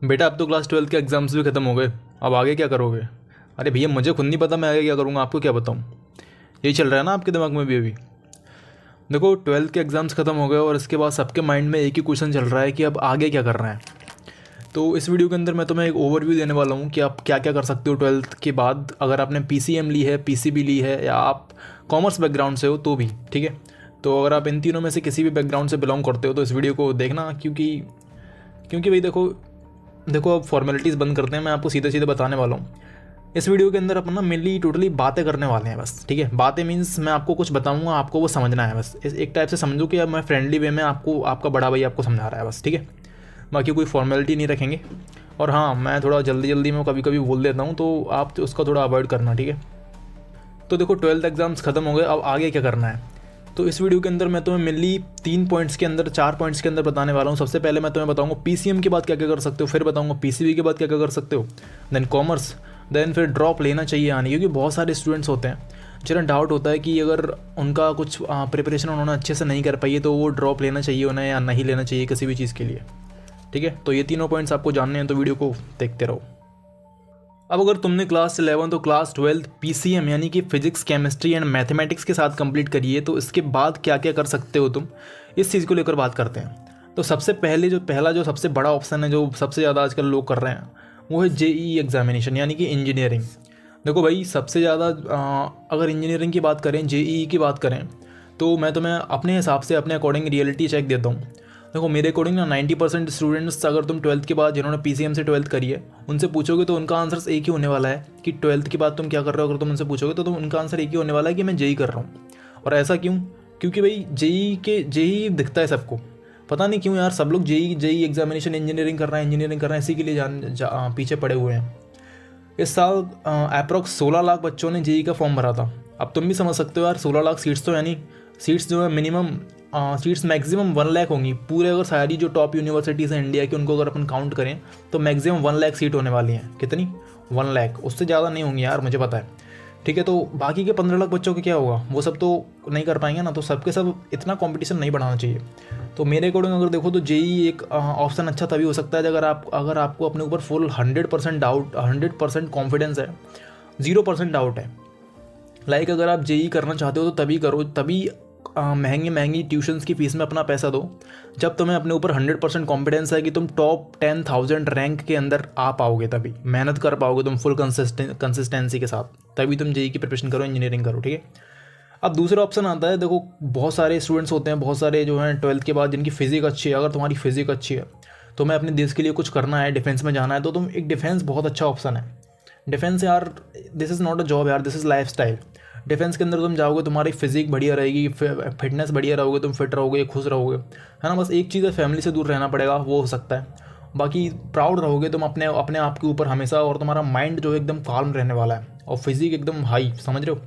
बेटा अब तो क्लास 12 के एग्ज़ाम्स भी ख़त्म हो गए, अब आगे क्या करोगे? अरे भैया मुझे खुद नहीं पता मैं आगे क्या करूँगा, आपको क्या बताऊँ? यही चल रहा है ना आपके दिमाग में भी अभी? देखो 12 के एग्ज़ाम्स ख़त्म हो गए और इसके बाद सबके माइंड में एक ही क्वेश्चन चल रहा है कि अब आगे क्या करना है। तो इस वीडियो के अंदर मैं तुम्हें एक ओवरव्यू देने वाला हूँ कि आप क्या क्या कर सकते हो 12th के बाद। अगर आपने PCM ली है, PCB ली है, या आप कॉमर्स बैकग्राउंड से हो तो भी ठीक है। तो अगर आप इन तीनों में से किसी भी बैकग्राउंड से बिलोंग करते हो तो इस वीडियो को देखना, क्योंकि क्योंकि भाई देखो अब फॉर्मेलिटीज़ बंद करते हैं, मैं आपको सीधे सीधे बताने वाला हूँ। इस वीडियो के अंदर अपन ना मेनली टोटली बातें करने वाले हैं बस, ठीक है। बातें मीन्स मैं आपको कुछ बताऊंगा, आपको वो समझना है बस। एक टाइप से समझो कि अब मैं फ्रेंडली वे में आपको, आपका बड़ा भाई आपको समझा रहा है बस, ठीक है। बाकी कोई फॉर्मेलिटी नहीं रखेंगे। और हाँ, मैं थोड़ा जल्दी में कभी कभी बोल देता हूँ, तो आप तो उसका थोड़ा अवॉइड करना, ठीक है। तो देखो 12th एग्ज़ाम्स ख़त्म हो गए, अब आगे क्या करना है। तो इस वीडियो के अंदर मैं तुम्हें मेनली 4 पॉइंट्स के अंदर बताने वाला हूँ। सबसे पहले मैं तुम्हें बताऊंगा PCM के बाद क्या क्या कर सकते हो, फिर बताऊंगा PCB के बाद क्या क्या कर सकते हो, देन कॉमर्स, देन फिर ड्रॉप लेना चाहिए आने, क्योंकि बहुत सारे स्टूडेंट्स होते हैं जिन्हें डाउट होता है कि अगर उनका कुछ प्रिपरेशन उन्होंने अच्छे से नहीं कर पाई है तो वो ड्रॉप लेना चाहिए उन्हें या नहीं लेना चाहिए किसी भी चीज़ के लिए, ठीक है। तो ये तीनों पॉइंट्स आपको जानने हैं, तो वीडियो को देखते रहो। अब अगर तुमने क्लास 11 तो क्लास 12 PCM यानी कि फिजिक्स, केमिस्ट्री एंड मैथमेटिक्स के साथ कंप्लीट करिए, तो इसके बाद क्या क्या कर सकते हो तुम, इस चीज़ को लेकर बात करते हैं। तो सबसे पहले जो सबसे बड़ा ऑप्शन है, जो सबसे ज़्यादा आजकल लोग कर रहे हैं, वो है JEE एग्जामिनेशन यानी कि इंजीनियरिंग। देखो भाई सबसे ज़्यादा अगर इंजीनियरिंग की बात करें, JEE की बात करें, तो मैं तुम्हें अपने हिसाब से अपने अकॉर्डिंग रियलिटी चेक देता हूँ। देखो मेरे अकॉर्डिंग ना 90% स्टूडेंट्स, अगर तुम 12th के बाद जिन्होंने PCM से 12th करी है उनसे पूछोगे तो उनका आंसर एक ही होने वाला है कि 12th के बाद तुम क्या कर रहे हो। अगर तुम उनसे पूछोगे तो उनका आंसर एक ही होने वाला है कि मैं JEE कर रहा हूँ। और ऐसा क्यों? क्योंकि भाई JEE दिखता है सबको, पता नहीं क्यों यार, सब लोग JEE एग्जामिनेशन इंजीनियरिंग कर रहे हैं, इसी के लिए पीछे पड़े हुए हैं। इस साल अप्रॉक्स 16 लाख बच्चों ने JEE का फॉर्म भरा था। अब तुम भी समझ सकते हो यार, 16 लाख सीट्स, तो यानी सीट्स जो है मिनिमम सीट्स मैक्सिमम 1 लाख होंगी पूरे। अगर सारी जो टॉप यूनिवर्सिटीज़ हैं इंडिया की उनको अगर अपन काउंट करें तो मैक्सिमम 1 लाख सीट होने वाली हैं। कितनी? 1 लाख, उससे ज़्यादा नहीं होंगी यार, मुझे पता है, ठीक है। तो बाकी के 15 लाख बच्चों के क्या होगा, वो सब तो नहीं कर पाएंगे ना। तो सबके सब इतना कंपटीशन नहीं बढ़ाना चाहिए। तो मेरे अकॉर्डिंग अगर देखो तो JEE एक ऑप्शन अच्छा तभी हो सकता है अगर आपको अपने ऊपर फुल 100% डाउट, 100% कॉन्फिडेंस है, 0% डाउट है। लाइक अगर आप JEE करना चाहते हो तो तभी करो, तभी महंगी ट्यूशन्स की फीस में अपना पैसा दो जब तुम्हें अपने ऊपर 100% कॉन्फिडेंस है कि तुम टॉप 10,000 रैंक के अंदर आ पाओगे, तभी मेहनत कर पाओगे तुम फुल कंसिस्टेंसी के साथ, तभी तुम JEE की प्रिपरेशन करो, इंजीनियरिंग करो, ठीक है। अब दूसरा ऑप्शन आता है, देखो बहुत सारे स्टूडेंट्स होते हैं, बहुत सारे जो हैं 12th के बाद जिनकी फिजिक अच्छी है। अगर तुम्हारी फिजिक अच्छी है तो मैं अपने देश के लिए कुछ करना है, डिफेंस में जाना है, तो तुम एक डिफेंस बहुत अच्छा ऑप्शन है। डिफेंस यार, this is not a job यार, this is life style. Defence के अंदर तुम जाओगे, तुम्हारी फिजिक बढ़िया रहेगी, फिटनेस बढ़िया रहोगे, तुम फिट रहोगे, खुश रहोगे, है ना। बस एक चीज़ है, फैमिली से दूर रहना पड़ेगा, वो हो सकता है। बाकी प्राउड रहोगे तुम अपने आप के ऊपर हमेशा, और तुम्हारा माइंड जो है एकदम काल्म रहने वाला है, और फिजिक एकदम हाई, समझ रहे हो।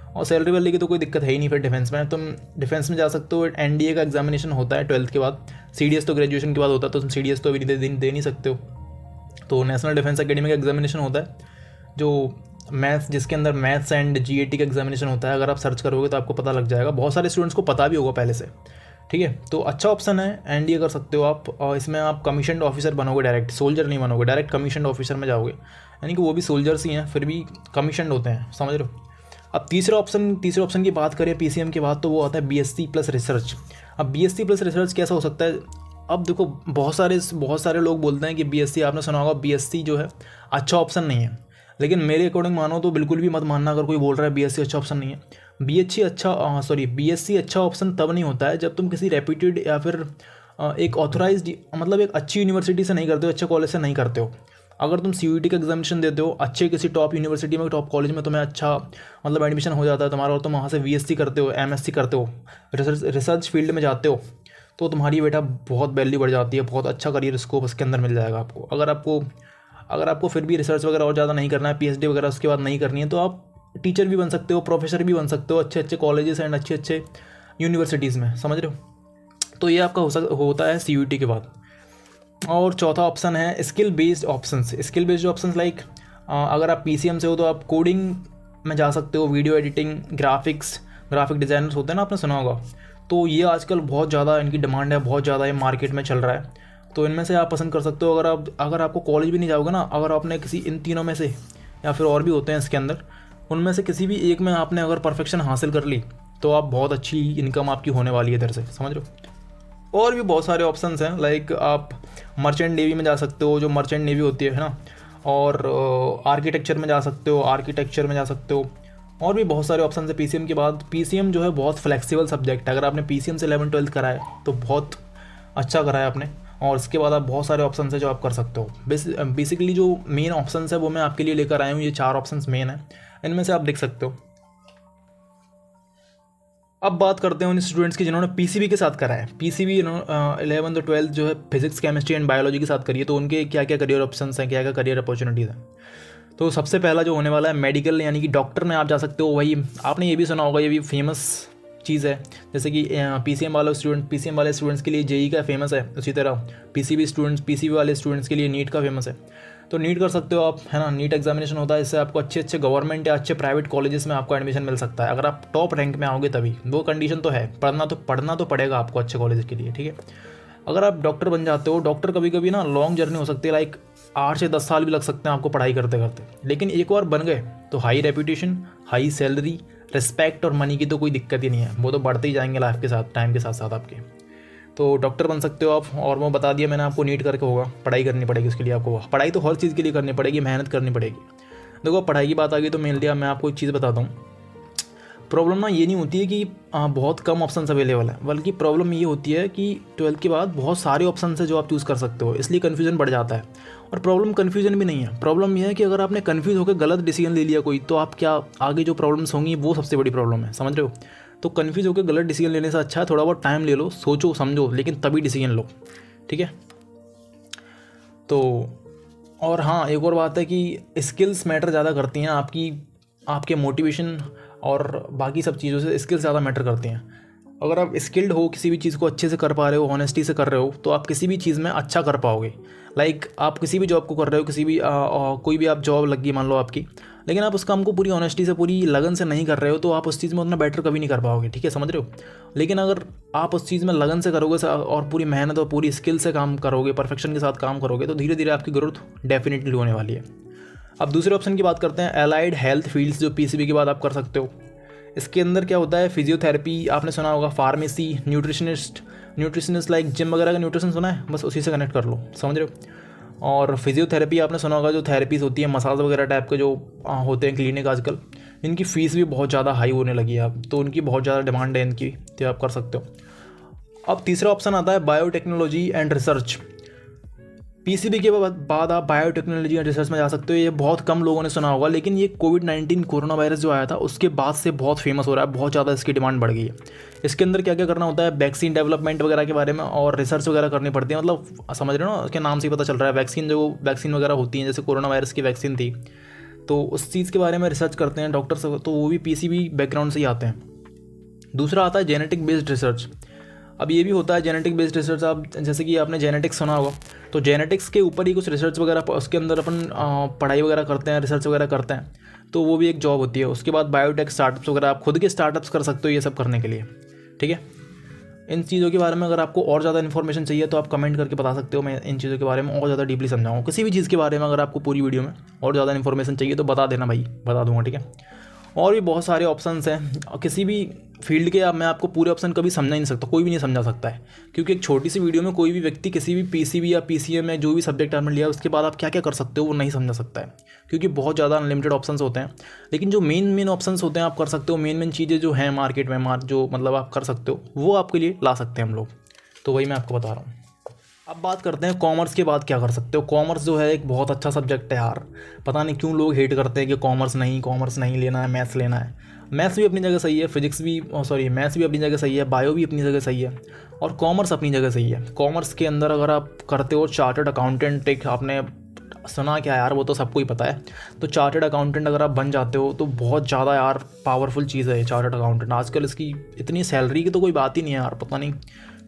और सैलरी वैलरी की तो कोई दिक्कत है ही नहीं फिर डिफेंस में। तुम डिफेंस में जा सकते हो। NDA का एग्जामिनेशन होता है 12th के बाद, CDS तो ग्रेजुएशन के बाद होता है, तो तुम CDS तो अभी दे नहीं सकते हो। तो नेशनल डिफेंस एकेडमी का एग्जामिनेशन होता है, जो मैथ्स, जिसके अंदर मैथ्स एंड GAT का एग्जामिनेशन होता है। अगर आप सर्च करोगे तो आपको पता लग जाएगा, बहुत सारे स्टूडेंट्स को पता भी होगा पहले से, ठीक है। तो अच्छा ऑप्शन है, NDA कर सकते हो आप। और इसमें आप कमीशन्ड ऑफिसर बनोगे, डायरेक्ट सोल्जर नहीं बनोगे, डायरेक्ट कमीशन्ड ऑफिसर में जाओगे, यानी कि वो भी सोल्जर्स ही हैं, फिर भी कमीशन्ड होते हैं, समझ रहे हो। अब तीसरे ऑप्शन की बात करें PCM के बाद, तो वो आता है BSc प्लस रिसर्च। अब BSc प्लस रिसर्च कैसा हो सकता है? अब देखो बहुत सारे लोग बोलते हैं कि BSc, आपने सुना होगा BSc जो है अच्छा ऑप्शन नहीं है, लेकिन मेरे अकॉर्डिंग मानो तो बिल्कुल भी मत मानना अगर कोई बोल रहा है BSc अच्छा ऑप्शन नहीं है। BSc अच्छा ऑप्शन तब नहीं होता है जब तुम किसी रेप्यूटेड या फिर एक ऑथोराइज्ड, मतलब एक अच्छी यूनिवर्सिटी से नहीं करते हो, अच्छे कॉलेज से नहीं करते हो। अगर तुम CUET का एग्जामिनेशन देते हो, अच्छे किसी टॉप यूनिवर्सिटी में, टॉप कॉलेज में तुम्हें अच्छा मतलब एडमिशन हो जाता है तुम्हारा, और तुम वहाँ से VSc करते हो, MSc करते हो, रिसर्च फील्ड में जाते हो, तो तुम्हारी बेटा बहुत वैल्यू बढ़ जाती है, बहुत अच्छा करियर स्कोप उसके अंदर मिल जाएगा आपको। अगर आपको फिर भी रिसर्च वगैरह और ज़्यादा नहीं करना है, PhD वगैरह उसके बाद नहीं करनी है, तो आप टीचर भी बन सकते हो, प्रोफेसर भी बन सकते हो अच्छे कॉलेजेस एंड अच्छे यूनिवर्सिटीज़ में, समझ रहे हो। तो ये आपका होता है CUET के बाद। और चौथा ऑप्शन है स्किल बेस्ड ऑप्शंस लाइक अगर आप PCM से हो तो आप कोडिंग में जा सकते हो, वीडियो एडिटिंग, ग्राफिक डिज़ाइनर्स होते हैं ना, आपने सुना होगा। तो ये आजकल बहुत ज़्यादा इनकी डिमांड है, बहुत ज़्यादा ये मार्केट में चल रहा है। तो इनमें से आप पसंद कर सकते हो। अगर आपको कॉलेज भी नहीं जाओगे ना, अगर आपने किसी इन तीनों में से, या फिर और भी होते हैं इसके अंदर, उनमें से किसी भी एक में आपने अगर परफेक्शन हासिल कर ली तो आप बहुत अच्छी इनकम आपकी होने वाली है इधर से, समझ रहे हो। और भी बहुत सारे ऑप्शंस हैं, लाइक आप मर्चेंट नेवी में जा सकते हो, जो मर्चेंट नेवी होती है ना, और आर्किटेक्चर में जा सकते हो, आर्किटेक्चर में जा सकते हो। और भी बहुत सारे ऑप्शन है पीसीएम के बाद। पीसीएम जो है बहुत फ्लेक्सिबल सब्जेक्ट है, अगर आपने पीसीएम से 11-12 करा है तो बहुत अच्छा करा है आपने। और इसके बाद आप बहुत सारे ऑप्शन है जो आप कर सकते हो। बेसिकली जो मेन ऑप्शन है वो मैं आपके लिए लेकर आया हूँ, ये 4 ऑप्शन मेन है, इनमें से आप देख सकते हो। अब बात करते हैं उन स्टूडेंट्स की जिन्होंने पीसीबी के साथ करा है। पीसीबी 11 तो 12 जो है फिजिक्स, केमिस्ट्री एंड बायोलॉजी के साथ करिए, तो उनके क्या क्या करियर ऑप्शंस हैं, क्या क्या करियर अपॉर्चुनिटीज़ हैं। तो सबसे पहला जो होने वाला है मेडिकल, यानी कि डॉक्टर में आप जा सकते हो। वही आपने ये भी सुना होगा, ये भी फेमस चीज़ है, जैसे कि पीसीएम वाले स्टूडेंट्स के लिए जेई का फेमस है, उसी तरह पीसीबी वाले स्टूडेंट्स के लिए नीट का फेमस है। तो नीट कर सकते हो आप, है ना। नीट एग्जामिनेशन होता है, इससे आपको अच्छे अच्छे गवर्नमेंट या अच्छे प्राइवेट कॉलेजेस में आपको एडमिशन मिल सकता है, अगर आप टॉप रैंक में आओगे तभी। वो कंडीशन तो है, पढ़ना तो पड़ेगा आपको अच्छे कॉलेज के लिए, ठीक है। अगर आप डॉक्टर बन जाते हो, डॉक्टर कभी कभी ना लॉन्ग जर्नी हो सकती है, लाइक 8 से 10 साल भी लग सकते हैं आपको पढ़ाई करते करते, लेकिन एक बार बन गए तो high reputation, high salary, respect और मनी की तो कोई दिक्कत ही नहीं है, वो तो बढ़ते ही जाएंगे लाइफ के साथ, टाइम के साथ साथ आपके। तो डॉक्टर बन सकते हो आप। और वो बता दिया मैंने आपको, नीट करके होगा, पढ़ाई करनी पड़ेगी उसके लिए आपको। पढ़ाई तो हर चीज़ के लिए करनी पड़ेगी, मेहनत करनी पड़ेगी। देखो पढ़ाई की बात आ गई तो मेनली मैं आपको एक चीज़ बताता हूँ। प्रॉब्लम ना ये नहीं होती है कि बहुत कम ऑप्शन अवेलेबल है, बल्कि प्रॉब्लम ये होती है कि 12th के बाद बहुत सारे ऑप्शन है जो आप चूज़ कर सकते हो, इसलिए कन्फ्यूजन बढ़ जाता है। और प्रॉब्लम कन्फ्यूजन भी नहीं है, प्रॉब्लम ये है कि अगर आपने कन्फ्यूज होकर गलत डिसीजन ले लिया कोई, तो आप क्या आगे जो प्रॉब्लम्स होंगी वो सबसे बड़ी प्रॉब्लम है, समझ रहे हो। तो कन्फ्यूज होकर गलत डिसीजन लेने से अच्छा है थोड़ा बहुत टाइम ले लो, सोचो समझो, लेकिन तभी डिसीजन लो, ठीक है। तो और हाँ, एक और बात है कि स्किल्स मैटर ज़्यादा करती हैं आपके मोटिवेशन और बाकी सब चीज़ों से स्किल्स ज़्यादा मैटर करती हैं। अगर आप स्किल्ड हो, किसी भी चीज़ को अच्छे से कर पा रहे हो, ऑनेस्टी से कर रहे हो, तो आप किसी भी चीज़ में अच्छा कर पाओगे। लाइक आप किसी भी जॉब को कर रहे हो, कोई भी आप जॉब लगी मान लो आपकी, लेकिन आप उस काम को पूरी ऑनेस्टी से, पूरी लगन से नहीं कर रहे हो, तो आप उस चीज़ में उतना बेटर कभी नहीं कर पाओगे, ठीक है, समझ रहे हो। लेकिन अगर आप उस चीज़ में लगन से करोगे और पूरी मेहनत और पूरी स्किल से काम करोगे, परफेक्शन के साथ काम करोगे, तो धीरे धीरे आपकी ग्रोथ डेफिनेटली होने वाली है। अब दूसरे ऑप्शन की बात करते हैं, एलाइड हेल्थ फील्ड्स, जो पीसीबी के बाद आप कर सकते हो। इसके अंदर क्या होता है, फिजियोथेरेपी आपने सुना होगा, फार्मेसी, न्यूट्रिशनिस्ट लाइक जिम वगैरह का न्यूट्रिशन सुना है, बस उसी से कनेक्ट कर लो, समझ रहे हो। और फिजियोथेरेपी आपने सुना होगा, जो थेरेपीज़ होती है, मसाज वगैरह टाइप के जो होते हैं क्लिनिक आजकल, इनकी फ़ीस भी बहुत ज़्यादा हाई होने लगी है अब, तो उनकी बहुत ज़्यादा डिमांड है इनकी, तो आप कर सकते हो। अब तीसरा ऑप्शन आता है बायोटेक्नोलॉजी एंड रिसर्च। पीसीबी के बाद आप बायोटेक्नोलॉजी एंड रिसर्च में जा सकते हो। ये बहुत कम लोगों ने सुना होगा, लेकिन ये कोविड-19 कोरोना वायरस जो आया था उसके बाद से बहुत फेमस हो रहा है, बहुत ज़्यादा इसकी डिमांड बढ़ गई है। इसके अंदर क्या क्या करना होता है, वैक्सीन डेवलपमेंट वगैरह के बारे में और रिसर्च वगैरह करनी पड़ती है, मतलब समझ रहे हो ना, उसके नाम से ही पता चल रहा है। वैक्सीन वगैरह होती हैं, जैसे कोरोना वायरस की वैक्सीन थी, तो उस चीज़ के बारे में रिसर्च करते हैं डॉक्टर्स, तो वो भी पीसीबी बैकग्राउंड से ही आते हैं। दूसरा आता है जेनेटिक बेस्ड रिसर्च। अब ये भी होता है जेनेटिक बेस्ड रिसर्च, आप जैसे कि आपने जेनेटिक्स सुना होगा, तो जेनेटिक्स के ऊपर ही कुछ रिसर्च वगैरह, उसके अंदर अपन पढ़ाई वगैरह करते हैं, रिसर्च वगैरह करते हैं, तो वो भी एक जॉब होती है। उसके बाद बायोटेक स्टार्टअप्स वगैरह, आप खुद के स्टार्टअप्स कर सकते हो ये सब करने के लिए, ठीक है। इन चीज़ों के बारे में अगर आपको और ज़्यादा इन्फॉर्मेशन चाहिए तो आप कमेंट करके बता सकते हो, मैं इन चीज़ों के बारे में और ज़्यादा डीपली समझाऊँ। किसी भी चीज़ के बारे में अगर आपको पूरी वीडियो में और ज़्यादा इन्फॉर्मेशन चाहिए तो बता देना भाई, बता दूँगा, ठीक है। और भी बहुत सारे ऑप्शंस हैं किसी भी फील्ड के, अब मैं आपको पूरे ऑप्शन कभी समझा ही नहीं सकता, कोई भी नहीं समझा सकता है, क्योंकि एक छोटी सी वीडियो में कोई भी व्यक्ति किसी भी पीसीबी या पीसीएम में जो भी सब्जेक्ट आपने लिया उसके बाद आप क्या क्या कर सकते हो वो नहीं समझा सकता है, क्योंकि बहुत ज़्यादा अनलिमिटेड ऑप्शंस होते हैं। लेकिन जो मेन ऑप्शंस होते हैं आप कर सकते हो, मेन चीज़ें जो हैं मार्केट में, जो मतलब आप कर सकते हो वो आपके लिए ला सकते हैं हम लोग, तो वही मैं आपको बता रहा हूँ। अब बात करते हैं कॉमर्स के बाद क्या कर सकते हो। कॉमर्स जो है एक बहुत अच्छा सब्जेक्ट है यार, पता नहीं क्यों लोग हेट करते हैं कि कॉमर्स नहीं लेना है, मैथ्स लेना है। मैथ्स भी अपनी जगह सही है, मैथ्स भी अपनी जगह सही है, बायो भी अपनी जगह सही है, और कॉमर्स अपनी जगह सही है। कॉमर्स के अंदर अगर आप करते हो चार्टर्ड अकाउंटेंट, एक आपने सुना क्या यार, वो तो सबको ही पता है, तो चार्टर्ड अकाउंटेंट अगर आप बन जाते हो तो बहुत ज़्यादा यार पावरफुल चीज़ है चार्टर्ड अकाउंटेंट। आजकल इसकी इतनी सैलरी की तो कोई बात ही नहीं है यार, पता नहीं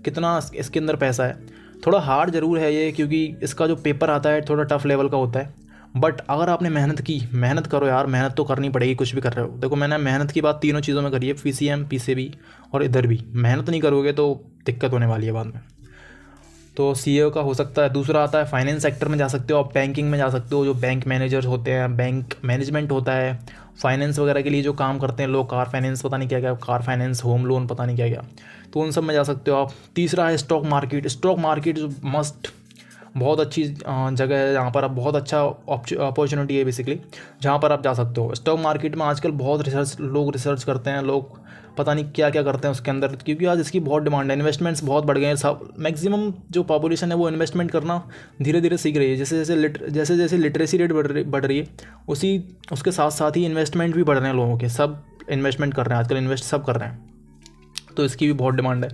कितना इसके अंदर पैसा है। थोड़ा हार्ड ज़रूर है ये, क्योंकि इसका जो पेपर आता है थोड़ा टफ लेवल का होता है, बट अगर आपने मेहनत करो यार, मेहनत तो करनी पड़ेगी कुछ भी कर रहे हो। देखो मैंने मेहनत की बात तीनों चीज़ों में करी है, पीसीएम, पीसीबी और इधर भी। मेहनत नहीं करोगे तो दिक्कत होने वाली है बाद में। तो सीए का हो सकता है। दूसरा आता है फाइनेंस सेक्टर में जा सकते हो आप, बैंकिंग में जा सकते हो, जो बैंक मैनेजर होते हैं, बैंक मैनेजमेंट होता है, फाइनेंस वगैरह के लिए जो काम करते हैं लोग, कार फाइनेंस पता नहीं क्या क्या, कार फाइनेंस, होम लोन पता नहीं क्या क्या, तो उन सब में जा सकते हो आप। तीसरा है stock market. Stock market must बहुत अच्छी जगह है जहाँ पर आप बहुत अच्छा अपॉर्चुनिटी है बेसिकली, जहाँ पर आप जा सकते हो। स्टॉक मार्केट में आजकल बहुत लोग रिसर्च करते हैं, लोग पता नहीं क्या क्या करते हैं उसके अंदर, क्योंकि आज इसकी बहुत डिमांड है। इन्वेस्टमेंट्स बहुत बढ़ गए हैं, सब मैक्सिमम जो पॉपुलेशन है वो इन्वेस्टमेंट करना धीरे धीरे सीख रही है। जैसे जैसे लिटरेसी रेट बढ़ रही है, उसके साथ साथ ही इन्वेस्टमेंट भी बढ़ रहे हैं लोगों के, सब इन्वेस्टमेंट कर रहे हैं आजकल, इन्वेस्ट सब कर रहे हैं, तो इसकी भी बहुत डिमांड है।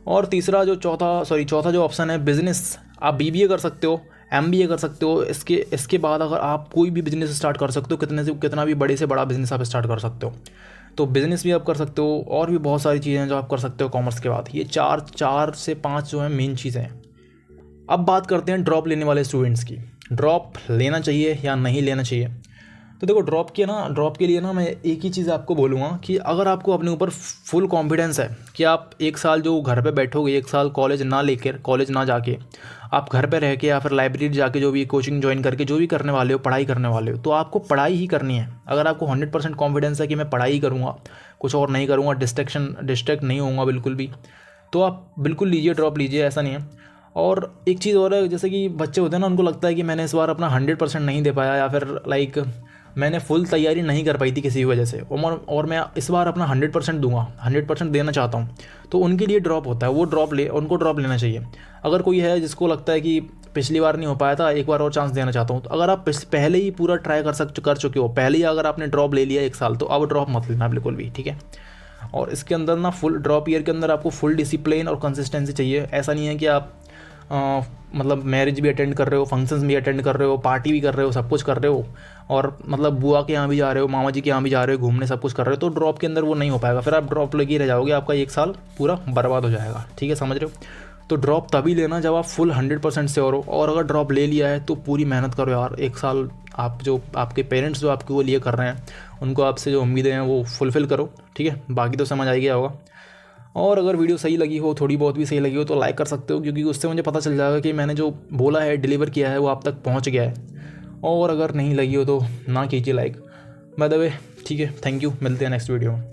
और चौथा जो ऑप्शन है बिज़नेस। आप बीबीए कर सकते हो, एमबीए कर सकते हो, इसके बाद अगर आप कोई भी बिज़नेस स्टार्ट कर सकते हो, कितना भी बड़े से बड़ा बिज़नेस आप स्टार्ट कर सकते हो, तो बिज़नेस भी आप कर सकते हो। और भी बहुत सारी चीज़ें हैं जो आप कर सकते हो कॉमर्स के बाद। ये चार से पाँच जो है मेन चीज़ें हैं। अब बात करते हैं ड्रॉप लेने वाले स्टूडेंट्स की। ड्रॉप लेना चाहिए या नहीं लेना चाहिए। तो देखो, ड्रॉप के लिए ना मैं एक ही चीज़ आपको बोलूँगा कि अगर आपको अपने ऊपर फुल कॉन्फिडेंस है कि आप एक साल जो घर पे बैठोगे, एक साल कॉलेज ना जाके आप घर पे रह के या फिर लाइब्रेरी जाके जो भी कोचिंग ज्वाइन करके जो भी करने वाले हो, पढ़ाई करने वाले हो, तो आपको पढ़ाई ही करनी है। अगर आपको 100% कॉन्फिडेंस है कि मैं पढ़ाई ही करूँगा, कुछ और नहीं करूँगा, डिस्ट्रैक्ट नहीं होऊंगा बिल्कुल भी, तो आप बिल्कुल लीजिए, ड्रॉप लीजिए, ऐसा नहीं है। और एक चीज़ और है, जैसे कि बच्चे होते हैं ना, उनको लगता है कि मैंने इस बार अपना 100% नहीं दे पाया, या फिर लाइक मैंने फुल तैयारी नहीं कर पाई थी किसी वजह से, और मैं इस बार अपना 100% दूंगा, 100% देना चाहता हूँ, तो उनके लिए ड्रॉप होता है। उनको ड्रॉप लेना चाहिए। अगर कोई है जिसको लगता है कि पिछली बार नहीं हो पाया था, एक बार और चांस देना चाहता हूँ, तो अगर आप पहले ही पूरा ट्राई कर चुके हो, पहले ही अगर आपने ड्रॉप ले लिया 1 साल, तो अब ड्रॉप मत लेना बिल्कुल भी, ठीक है। और इसके अंदर ना फुल ड्रॉप ईयर के अंदर आपको फुल डिसिप्लिन और कंसिस्टेंसी चाहिए। ऐसा नहीं है कि आप मतलब मैरिज भी अटेंड कर रहे हो, फंक्शंस भी अटेंड कर रहे हो, पार्टी भी कर रहे हो, सब कुछ कर रहे हो, और मतलब बुआ के यहाँ भी जा रहे हो, मामा जी के यहाँ भी जा रहे हो, घूमने सब कुछ कर रहे हो, तो ड्रॉप के अंदर वो नहीं हो पाएगा। फिर आप ड्रॉप लेके रह जाओगे, आपका 1 साल पूरा बर्बाद हो जाएगा, ठीक है, समझ रहे हो। तो ड्रॉप तभी लेना जब आप फुल 100% श्योर हो। और अगर ड्रॉप ले लिया है तो पूरी मेहनत करो यार। 1 साल आप जो आपके पेरेंट्स जो आपके वो लिए कर रहे हैं, उनको आपसे जो उम्मीदें हैं वो फुलफ़िल करो, ठीक है। बाकी तो समझ आ गया होगा। और अगर वीडियो सही लगी हो, थोड़ी बहुत भी सही लगी हो, तो लाइक कर सकते हो, क्योंकि उससे मुझे पता चल जाएगा कि मैंने जो बोला है, डिलीवर किया है, वो आप तक पहुंच गया है। और अगर नहीं लगी हो तो ना कीजिए लाइक, बाय द वे, ठीक है। थैंक यू, मिलते हैं नेक्स्ट वीडियो में।